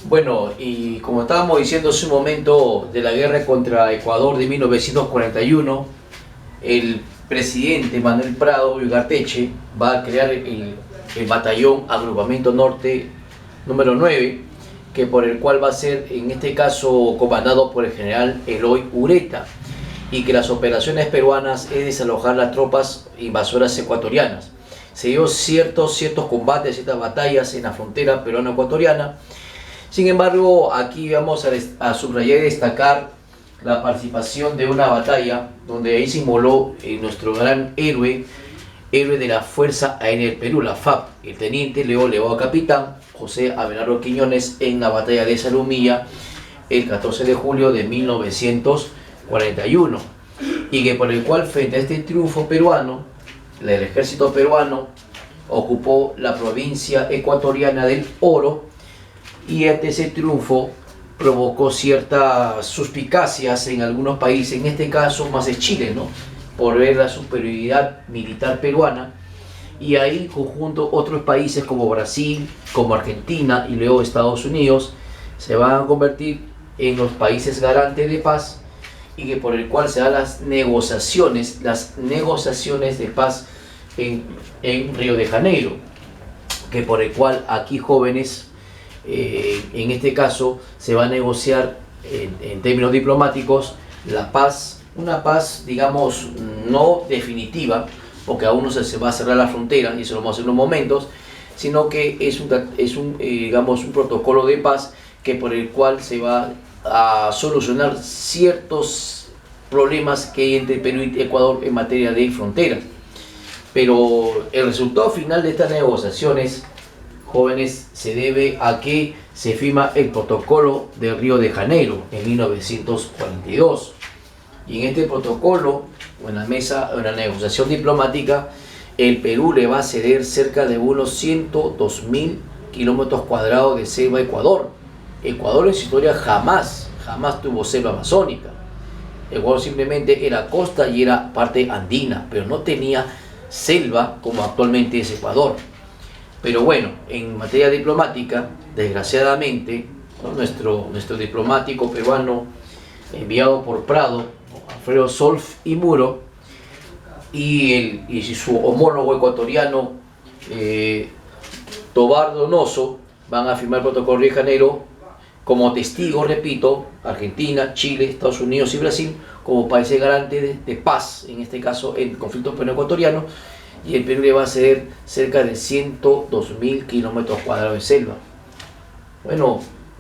Bueno, y como estábamos diciendo hace un momento de la guerra contra Ecuador de 1941, el presidente Manuel Prado Ugarteche va a crear el batallón Agrupamiento Norte número 9, que por el cual va a ser en este caso comandado por el general Eloy Ureta, y que las operaciones peruanas es desalojar las tropas invasoras ecuatorianas. Se dio ciertos combates, ciertas batallas en la frontera peruano-ecuatoriana. Sin embargo, aquí vamos a subrayar y destacar la participación de una batalla donde ahí se inmoló nuestro gran héroe de la Fuerza Aérea del Perú, la FAP, el teniente elevado capitán José Abelardo Quiñones, en la batalla de Salumilla el 14 de julio de 1941, y que por el cual, frente a este triunfo peruano, el ejército peruano ocupó la provincia ecuatoriana del Oro, y ese triunfo provocó ciertas suspicacias en algunos países, en este caso más de Chile, ¿no?, por ver la superioridad militar peruana, y ahí conjunto otros países como Brasil, como Argentina y luego Estados Unidos se van a convertir en los países garantes de paz, y que por el cual se dan las negociaciones de paz en Río de Janeiro, que por el cual aquí, jóvenes, en este caso se va a negociar en términos diplomáticos la paz, una paz, digamos, no definitiva, porque aún no se va a cerrar la frontera, y eso lo vamos a hacer en unos momentos, sino que es digamos, un protocolo de paz que por el cual se va a solucionar ciertos problemas que hay entre Perú y Ecuador en materia de fronteras. Pero el resultado final de estas negociaciones, jóvenes, se debe a que se firma el protocolo de Río de Janeiro en 1942. Y en este protocolo, o en la negociación diplomática, el Perú le va a ceder cerca de unos 102.000 kilómetros cuadrados de selva a Ecuador. Ecuador en su historia jamás tuvo selva amazónica. Ecuador simplemente era costa y era parte andina, pero no tenía selva como actualmente es Ecuador. Pero bueno, en materia diplomática, desgraciadamente, ¿no?, nuestro diplomático peruano enviado por Prado, Alfredo Solf y Muro, y su homólogo ecuatoriano Tobar Donoso van a firmar el protocolo de Río de Janeiro como testigo, repito, Argentina, Chile, Estados Unidos y Brasil como países garantes de paz, en este caso el conflicto peruano-ecuatoriano, y el Perú le va a ceder cerca de 102.000 kilómetros cuadrados de selva. Bueno,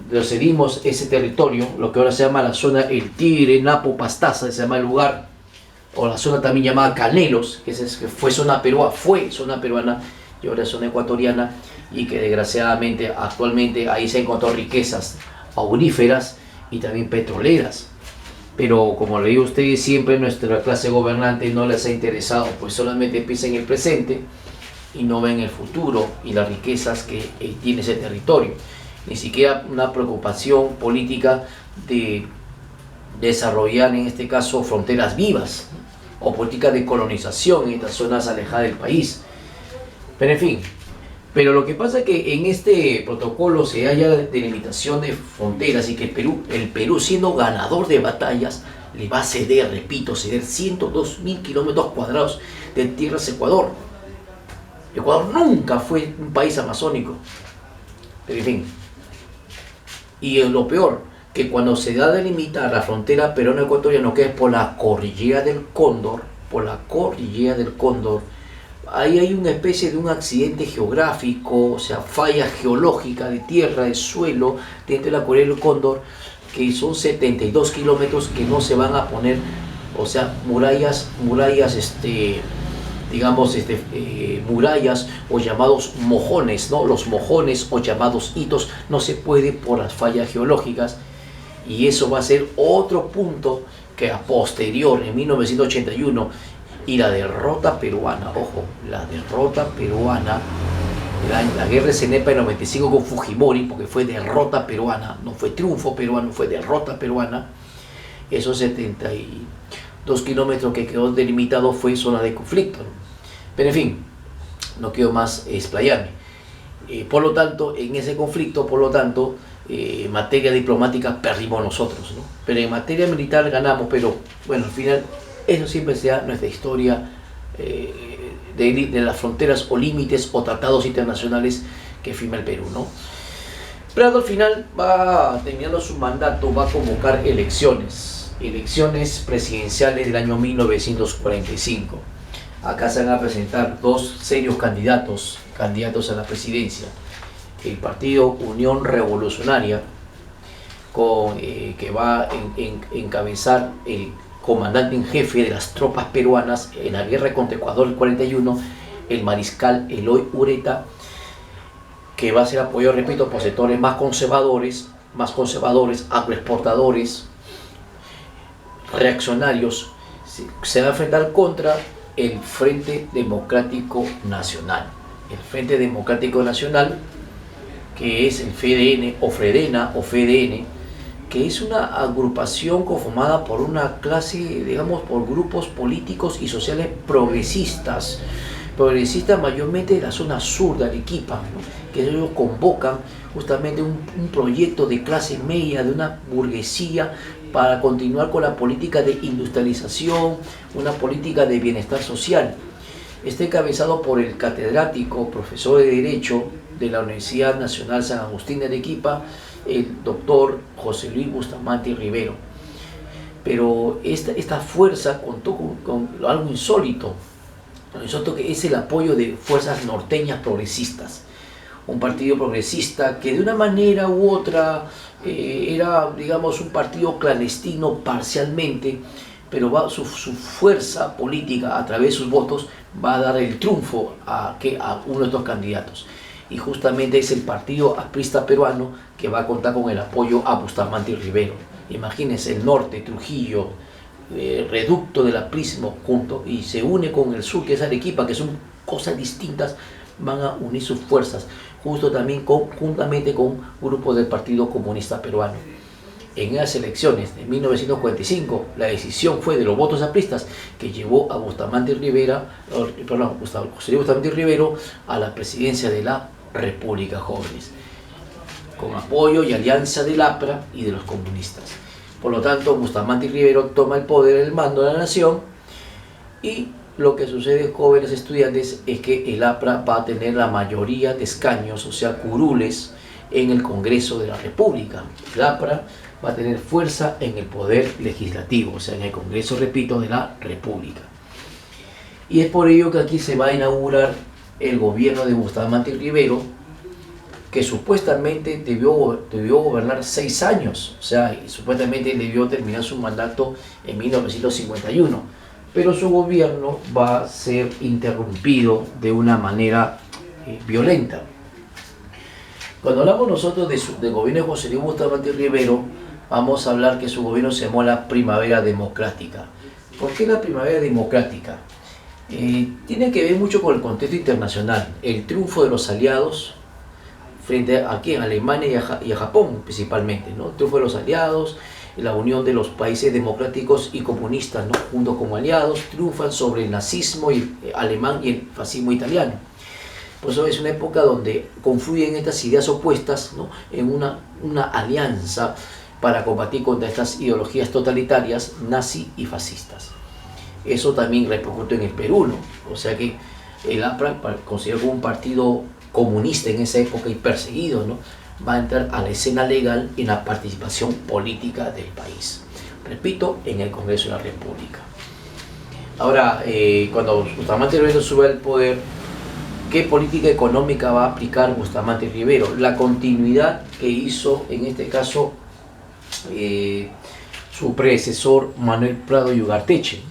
le cedimos ese territorio, lo que ahora se llama la zona El Tigre, Napo, Pastaza, se llama el lugar, o la zona también llamada Canelos, que fue zona peruana y ahora es zona ecuatoriana, y que desgraciadamente actualmente ahí se encontró riquezas auríferas y también petroleras. Pero como le digo a ustedes, siempre nuestra clase gobernante no les ha interesado, pues solamente piensa en el presente y no ven el futuro y las riquezas que tiene ese territorio. Ni siquiera una preocupación política de desarrollar, en este caso, fronteras vivas o política de colonización en estas zonas alejadas del país. Pero en fin, pero lo que pasa es que en este protocolo se halla delimitación de fronteras, y que el Perú, siendo ganador de batallas, le va a ceder, repito, 102.000 kilómetros cuadrados de tierras a Ecuador. Ecuador nunca fue un país amazónico. Pero en fin, y lo peor, que cuando se da a delimitar la frontera peruano-ecuatoriana, que es por la cordillera del Cóndor, ahí hay una especie de un accidente geográfico, o sea, falla geológica de tierra, de suelo, dentro de la cordillera del Cóndor, que son 72 kilómetros que no se van a poner, o sea, murallas, murallas o llamados mojones, ¿no? Los mojones o llamados hitos no se puede por las fallas geológicas, y eso va a ser otro punto que a posterior, en 1981, y la derrota peruana, ojo, la derrota peruana, la guerra de Cenepa en 95 con Fujimori, porque fue derrota peruana, no fue triunfo peruano, fue derrota peruana. Esos 72 kilómetros que quedó delimitado fue zona de conflicto, ¿no? Pero en fin, no quiero más explayarme. Por lo tanto, en ese conflicto, En materia diplomática perdimos nosotros, ¿no? Pero en materia militar ganamos, pero bueno, al final eso siempre será nuestra historia de las fronteras o límites o tratados internacionales que firma el Perú, ¿no? Prado al final va, terminando su mandato, va a convocar elecciones presidenciales del año 1945. Acá se van a presentar dos serios candidatos a la presidencia. El partido Unión Revolucionaria, que va a encabezar el comandante en jefe de las tropas peruanas en la guerra contra Ecuador del 41, el mariscal Eloy Ureta, que va a ser apoyado, repito, por sectores más conservadores, agroexportadores, reaccionarios. Se va a enfrentar contra el Frente Democrático Nacional. El Frente Democrático Nacional, que es el FDN o FDN, que es una agrupación conformada por una clase, digamos, por grupos políticos y sociales progresistas mayormente de la zona sur de Arequipa, ¿no? Que ellos convocan justamente un proyecto de clase media, de una burguesía, para continuar con la política de industrialización, una política de bienestar social. Está encabezado por el catedrático, profesor de Derecho de la Universidad Nacional San Agustín de Arequipa, el doctor José Luis Bustamante Rivero. Pero esta fuerza contó con algo insólito, que es el apoyo de fuerzas norteñas progresistas. Un partido progresista que de una manera u otra era, digamos, un partido clandestino parcialmente, pero su fuerza política a través de sus votos va a dar el triunfo a uno de estos candidatos. Y justamente es el partido aprista peruano que va a contar con el apoyo a Bustamante Rivero. Imagínense, el norte, Trujillo, reducto del aprismo junto, y se une con el sur, que es Arequipa, que son cosas distintas, van a unir sus fuerzas, juntamente con grupos del Partido Comunista Peruano. En esas elecciones de 1945, la decisión fue de los votos apristas que llevó a Bustamante Rivero a la presidencia de la República Jóvenes, con apoyo y alianza del APRA y de los comunistas. Por lo tanto, Bustamante Rivero toma el poder, el mando de la nación, y lo que sucede, jóvenes estudiantes, es que el APRA va a tener la mayoría de escaños, o sea, curules, en el Congreso de la República. El APRA va a tener fuerza en el poder legislativo, o sea, en el Congreso, repito, de la República. Y es por ello que aquí se va a inaugurar el gobierno de Bustamante Rivero, que supuestamente debió gobernar 6 años, o sea, supuestamente debió terminar su mandato en 1951, pero su gobierno va a ser interrumpido de una manera violenta. Cuando hablamos nosotros del gobierno de José Luis Bustamante Rivero, vamos a hablar que su gobierno se llamó la Primavera Democrática. ¿Por qué la Primavera Democrática? Tiene que ver mucho con el contexto internacional, el triunfo de los aliados frente a Alemania y a Japón principalmente, ¿no? El triunfo de los aliados, la unión de los países democráticos y comunistas, ¿no? Juntos como aliados, triunfan sobre el nazismo alemán y el fascismo italiano. Por eso es una época donde confluyen estas ideas opuestas, ¿no? En una alianza para combatir contra estas ideologías totalitarias, nazi y fascistas. Eso también repercute en el Perú, ¿no? O sea que el APRA, considerado como un partido comunista en esa época y perseguido, ¿no? Va a entrar a la escena legal en la participación política del país. Repito, en el Congreso de la República. Ahora, cuando Bustamante Rivero sube al poder, ¿qué política económica va a aplicar Bustamante Rivero? La continuidad que hizo, en este caso, su predecesor Manuel Prado y Ugarteche.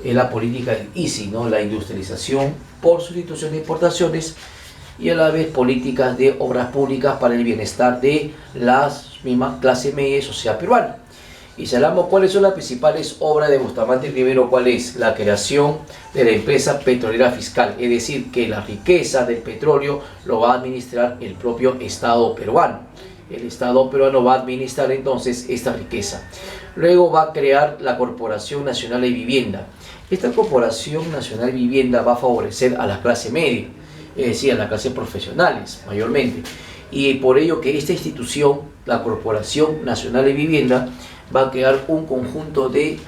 Es la política del ISI, ¿no? La industrialización por sustitución de importaciones, y a la vez políticas de obras públicas para el bienestar de la misma clase media y sociedad peruana. Y si hablamos cuáles son las principales obras de Bustamante Rivero, ¿cuál es? La creación de la empresa petrolera fiscal, es decir, que la riqueza del petróleo lo va a administrar el propio Estado peruano. El Estado peruano va a administrar entonces esta riqueza. Luego va a crear la Corporación Nacional de Vivienda. Esta Corporación Nacional de Vivienda va a favorecer a la clase media, es decir, a las clases profesionales mayormente, y por ello que esta institución, la Corporación Nacional de Vivienda, va a crear un conjunto de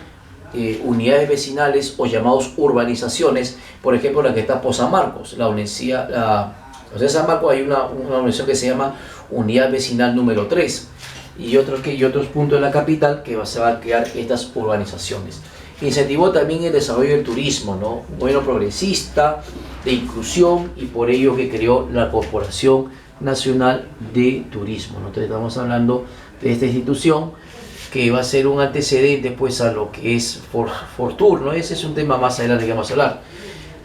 unidades vecinales o llamados urbanizaciones. Por ejemplo, la que está por San Marcos, la universidad, San Marcos hay una organización que se llama Unidad Vecinal número 3 y otros puntos de la capital que se van a crear estas urbanizaciones. Incentivó también el desarrollo del turismo, ¿no? Un gobierno progresista, de inclusión, y por ello que creó la Corporación Nacional de Turismo, ¿no? Entonces estamos hablando de esta institución que va a ser un antecedente pues a lo que es Fortur, ¿no? Ese es un tema más adelante que vamos a hablar.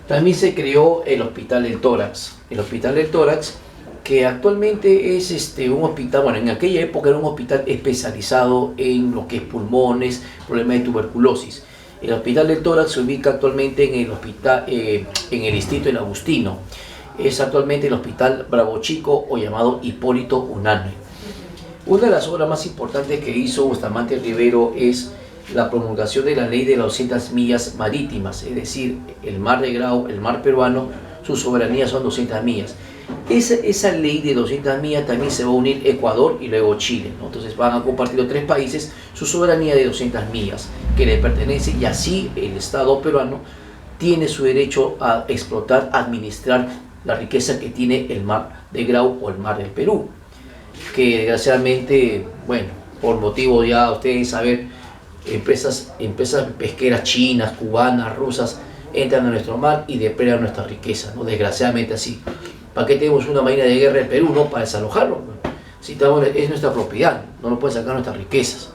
También se creó el Hospital del Tórax. El Hospital del Tórax, que actualmente es un hospital, bueno, en aquella época era un hospital especializado en lo que es pulmones, problemas de tuberculosis. El Hospital del Tórax se ubica actualmente en el distrito del Agustino. Es actualmente el Hospital Bravo Chico, o llamado Hipólito Unanue. Una de las obras más importantes que hizo Bustamante Rivero es la promulgación de la ley de las 200 millas marítimas, es decir, el mar de Grau, el mar peruano, su soberanía son 200 millas. Esa ley de 200 millas también se va a unir Ecuador y luego Chile, ¿no? Entonces van a compartir los tres países su soberanía de 200 millas que le pertenece, y así el Estado peruano tiene su derecho a explotar, administrar la riqueza que tiene el mar de Grau o el mar del Perú, que desgraciadamente, bueno, por motivo ya ustedes saben, empresas pesqueras chinas, cubanas, rusas entran a nuestro mar y depredan nuestra riqueza, ¿no? Desgraciadamente así. ¿Para qué tenemos una marina de guerra en Perú? No, para desalojarlo. Si es nuestra propiedad, no nos pueden sacar nuestras riquezas.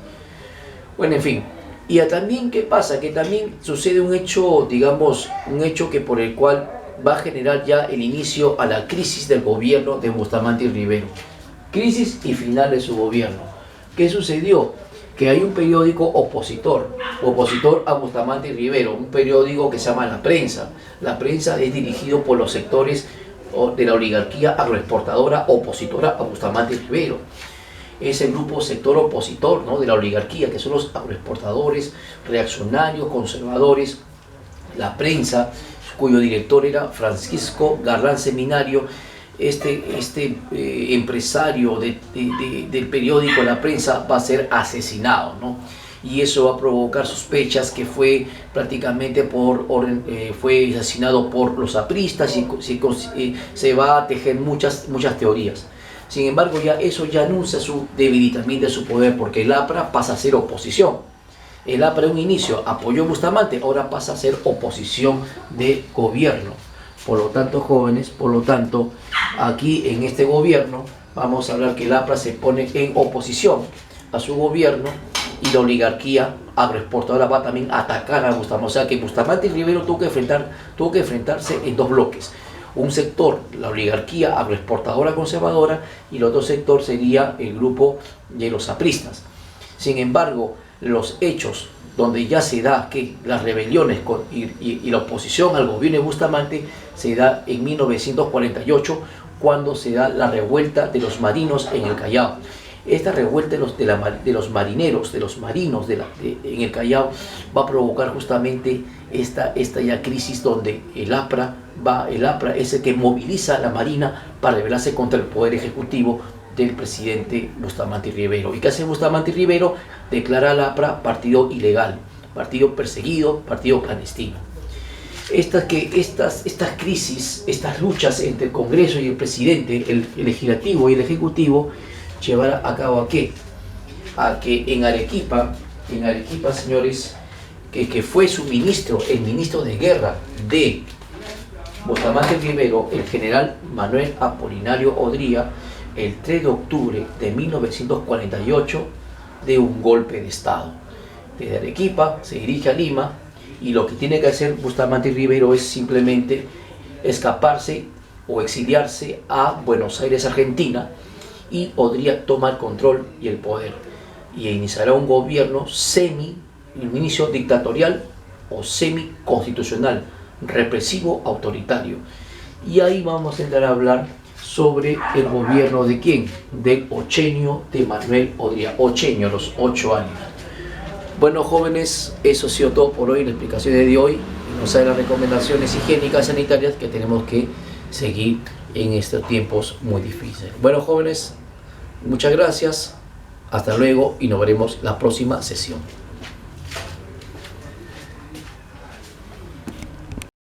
Bueno, en fin. Y también, ¿qué pasa? Que también sucede un hecho, digamos, un hecho que por el cual va a generar ya el inicio a la crisis del gobierno de Bustamante Rivero. Crisis y final de su gobierno. ¿Qué sucedió? Que hay un periódico opositor a Bustamante Rivero, un periódico que se llama La Prensa. La Prensa es dirigido por los sectores de la oligarquía agroexportadora opositora a Bustamante Rivero. Es el grupo sector opositor, ¿no?, de la oligarquía, que son los agroexportadores, reaccionarios, conservadores. La Prensa, cuyo director era Francisco Garrán Seminario, empresario del periódico La Prensa, va a ser asesinado, ¿no? Y eso va a provocar sospechas que fue prácticamente fue asesinado por los apristas, y se va a tejer muchas teorías. Sin embargo, eso ya anuncia su debilitamiento de su poder, porque el APRA pasa a ser oposición. El APRA en un inicio apoyó a Bustamante, ahora pasa a ser oposición de gobierno. Por lo tanto, jóvenes, aquí en este gobierno vamos a hablar que el APRA se pone en oposición a su gobierno, y la oligarquía agroexportadora va también a atacar a Bustamante. O sea que Bustamante Rivero tuvo que enfrentarse en dos bloques. Un sector, la oligarquía agroexportadora conservadora, y el otro sector sería el grupo de los apristas. Sin embargo, los hechos donde ya se da que las rebeliones y la oposición al gobierno de Bustamante se da en 1948, cuando se da la revuelta de los marinos en el Callao. Esta revuelta de los marineros, de los marinos en el Callao, va a provocar justamente esta ya crisis, donde el APRA es el que moviliza a la Marina para rebelarse contra el poder ejecutivo del presidente Bustamante Rivero. ¿Y qué hace Bustamante Rivero? Declara al APRA partido ilegal, partido perseguido, partido clandestino. Estas crisis, estas luchas entre el Congreso y el presidente, el legislativo y el ejecutivo, llevar a cabo a que en Arequipa, señores, que fue su ministro, el ministro de guerra de Bustamante Rivero, el general Manuel Apolinario Odría, el 3 de octubre de 1948, de un golpe de Estado. Desde Arequipa se dirige a Lima, y lo que tiene que hacer Bustamante Rivero es simplemente escaparse o exiliarse a Buenos Aires, Argentina, y Odría toma el control y el poder, y iniciará un gobierno un inicio dictatorial o semi-constitucional, represivo, autoritario. Y ahí vamos a entrar a hablar sobre el gobierno de ¿quién? Del ochenio de Manuel Odría. Ochenio, los 8 años. Bueno, jóvenes, eso ha sido todo por hoy, la explicación de hoy. Nos salen las recomendaciones higiénicas sanitarias que tenemos que seguir en estos tiempos muy difíciles. Bueno, jóvenes, muchas gracias, hasta luego y nos veremos la próxima sesión.